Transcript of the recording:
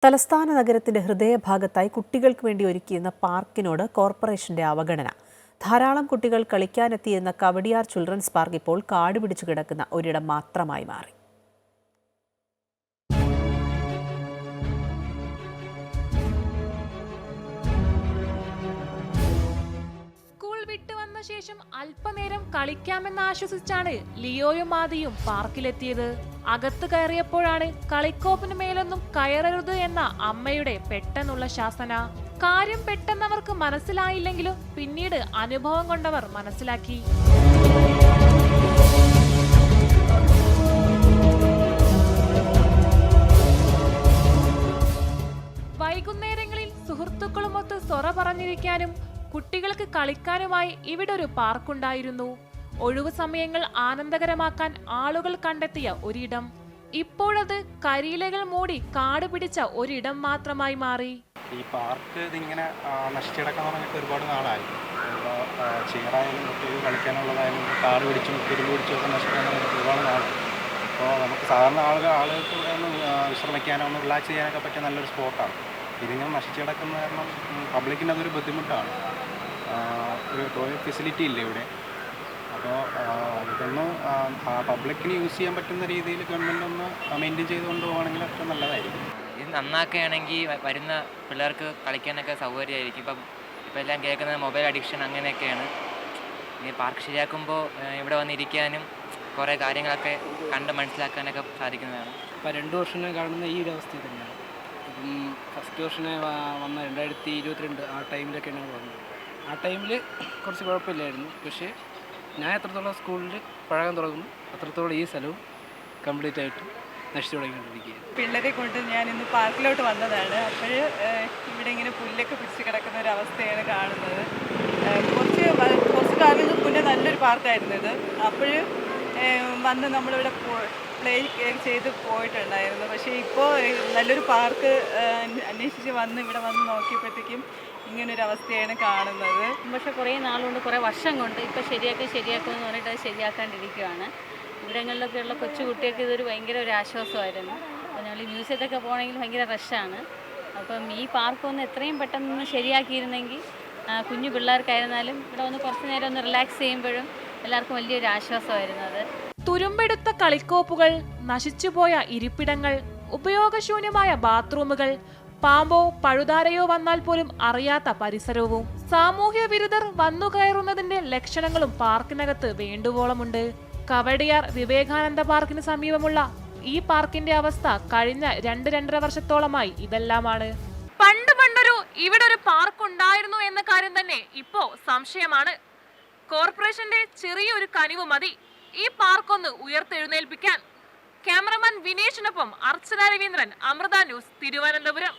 തലസ്ഥാന നഗരത്തിന്റെ ഹൃദയഭാഗത്തായി കുട്ടികൾക്ക് വേണ്ടി ഒരുക്കിയിരുന്ന പാർക്കിനോട് കോർപ്പറേഷന്റെ അവഗണന. ധാരാളം കുട്ടികൾ കളിക്കാനെത്തിയിരുന്ന കവടിയാർ ചിൽഡ്രൻസ് പാർക്ക് ഇപ്പോൾ കാടുപിടിച്ചു കിടക്കുന്ന ഒരിടം മാത്രമായി മാറി. വിട്ടുവന്ന ശേഷം അല്പനേരം കളിക്കാമെന്ന് ആശ്വസിച്ചാണ് ലിയോയും ആദിയും പാർക്കിലെത്തിയത്. അകത്ത് കയറിയപ്പോഴാണ് കളിക്കോപ്പിന് മേലൊന്നും കയറരുത് എന്ന അമ്മയുടെ പെട്ടെന്നുള്ള ശാസന. കാര്യം പെട്ടെന്നവർക്ക് മനസ്സിലായില്ലെങ്കിലും പിന്നീട് അനുഭവം കൊണ്ടവർ മനസ്സിലാക്കി. വൈകുന്നേരങ്ങളിൽ സുഹൃത്തുക്കളുമൊത്ത് സൊറ പറഞ്ഞിരിക്കാനും കുട്ടികൾക്ക് കളിക്കാനുമായി ഇവിടെ ഒരു പാർക്കുണ്ടായിരുന്നു. ഒഴിവു സമയങ്ങൾ ആനന്ദകരമാക്കാൻ ആളുകൾ കണ്ടെത്തിയ ഒരിടം ഇപ്പോഴത് കരിയിലകൾ മൂടി കാട് പിടിച്ച ഒരിടം മാത്രമായി മാറി. ഈ പാർക്ക് ഇതിങ്ങനെ നശിച്ചിടക്കാൻ പറഞ്ഞിട്ട് ഒരുപാട് നാളായി. ചെയറായാലും കുട്ടികൾ കളിക്കാനുള്ളതായാലും കാട് പിടിച്ചും തിരുമ്പ് പിടിച്ചും ഒക്കെ നശിക്കാൻ ഒരുപാട് നാളായി. അപ്പോൾ നമുക്ക് സാധാരണ ആളുകൾക്ക് ഇവിടെ ഒന്ന് വിശ്രമിക്കാനോ ഒന്ന് റിലാക്സ് ചെയ്യാനൊക്കെ പറ്റിയ നല്ലൊരു സ്പോട്ടാണ്. ഇതിങ്ങനെ നശിച്ചു കിടക്കുന്ന കാരണം പബ്ലിക്കിന് അതൊരു ബുദ്ധിമുട്ടാണ്. ഒരു ടോയ്ലറ്റ് ഫെസിലിറ്റി ഇല്ല ഇവിടെ. അപ്പോൾ ഇതൊന്ന് പബ്ലിക്കിന് യൂസ് ചെയ്യാൻ പറ്റുന്ന രീതിയിൽ ഗവൺമെൻറ് ഒന്ന് മെയിൻറ്റെയിൻ ചെയ്ത് കൊണ്ടുപോകുകയാണെങ്കിൽ അത്ര നല്ലതായിരിക്കും. ഇത് നന്നാക്കുകയാണെങ്കിൽ വരുന്ന പിള്ളേർക്ക് കളിക്കാനൊക്കെ സൗകര്യമായിരിക്കും. ഇപ്പം എല്ലാം കേൾക്കുന്നത് മൊബൈൽ അഡിക്ഷൻ അങ്ങനെയൊക്കെയാണ്. ഇനി പാർക്ക് ശരിയാക്കുമ്പോൾ ഇവിടെ വന്നിരിക്കാനും കുറേ കാര്യങ്ങളൊക്കെ കണ്ട് മനസ്സിലാക്കാനൊക്കെ സാധിക്കുന്നതാണ്. ഇപ്പോൾ 2 വർഷം കാണുന്ന ഈ ഒരു അവസ്ഥ തന്നെയാണ്. ഇപ്പം ഫസ്റ്റ് വർഷനെ വന്ന 2022 ആ ടൈമിലൊക്കെയാണ് വന്നത്. ആ ടൈമിൽ കുറച്ച് കുഴപ്പമില്ലായിരുന്നു. പക്ഷേ ഞാൻ എത്രത്തോളം സ്കൂളിൽ പഴകാൻ തുടങ്ങുന്നു അത്രത്തോളം ഈ സ്ഥലവും കംപ്ലീറ്റ് ആയിട്ട് നശിച്ചു തുടങ്ങിക്കൊണ്ടിരിക്കുകയാണ്. പിള്ളേരെ കൊണ്ട് ഞാൻ ഇന്ന് പാർക്കിലോട്ട് വന്നതാണ്. അപ്പോൾ ഇവിടെ ഇങ്ങനെ പുല്ലൊക്കെ പിടിച്ച് കിടക്കുന്ന ഒരു അവസ്ഥയാണ് കാണുന്നത്. കുറച്ച് കാലങ്ങൾക്ക് മുന്നേ നല്ലൊരു പാർക്കായിരുന്നു ഇത്. അപ്പോൾ വന്ന് നമ്മളിവിടെ പ്ലേ ചെയ്ത് പോയിട്ടുണ്ടായിരുന്നു. പക്ഷേ ഇപ്പോൾ നല്ലൊരു പാർക്ക് അന്വേഷിച്ച് വന്ന് ഇവിടെ വന്ന് നോക്കിയപ്പോഴത്തേക്കും ഇങ്ങനൊരു അവസ്ഥയാണ് കാണുന്നത്. പക്ഷേ കുറേ നാളുകൊണ്ട് കുറേ വർഷം കൊണ്ട് ഇപ്പോൾ ശരിയാക്കുമെന്ന് പറഞ്ഞിട്ട് അത് ശരിയാക്കാണ്ടിരിക്കുകയാണ്. ഇവിടങ്ങളിലൊക്കെയുള്ള കൊച്ചു കുട്ടികൾക്ക് ഇതൊരു ഭയങ്കര ഒരു ആശ്വാസമായിരുന്നു. അപ്പോൾ ഞങ്ങൾ ഈ മ്യൂസിയത്തൊക്കെ പോകണമെങ്കിൽ ഭയങ്കര റഷാണ്. അപ്പം ഈ പാർക്കൊന്ന് എത്രയും പെട്ടെന്ന് ശരിയാക്കിയിരുന്നെങ്കിൽ കുഞ്ഞു പിള്ളേർക്കായിരുന്നാലും ഇവിടെ ഒന്ന് കുറച്ച് നേരം ഒന്ന് റിലാക്സ് ചെയ്യുമ്പോഴും എല്ലാവർക്കും വലിയൊരു ആശ്വാസമായിരുന്നു അത്. തുരുമ്പെടുത്ത കളിക്കോപ്പുകൾ, നശിച്ചുപോയ ഇരിപ്പിടങ്ങൾ, ഉപയോഗശൂന്യമായ ബാത്റൂമുകൾ, പാമ്പോ പഴുതാരയോ വന്നാൽ പോലും അറിയാത്ത പരിസരവും, സാമൂഹ്യ വിരുദ്ധർ വന്നു കയറുന്നതിന്റെ ലക്ഷണങ്ങളും പാർക്കിനകത്ത് വേണ്ടുവോളമുണ്ട്. കവടിയാർ വിവേകാനന്ദ പാർക്കിന് സമീപമുള്ള ഈ പാർക്കിന്റെ അവസ്ഥ കഴിഞ്ഞ 2-2.5 വർഷത്തോളമായി ഇതെല്ലാമാണ്. പണ്ടൊരു ഇവിടെ ഒരു പാർക്ക് ഉണ്ടായിരുന്നു എന്ന കാര്യം തന്നെ ഇപ്പോ സംശയമാണ്. കോർപ്പറേഷന്റെ ചെറിയൊരു കനിവ് മതി ഈ പാർക്കൊന്ന് ഉയർത്തെഴുന്നേൽപ്പിക്കാൻ. ക്യാമറമാൻ വിനേഷിനൊപ്പം അർച്ചന രവീന്ദ്രൻ, അമൃത ന്യൂസ്, തിരുവനന്തപുരം.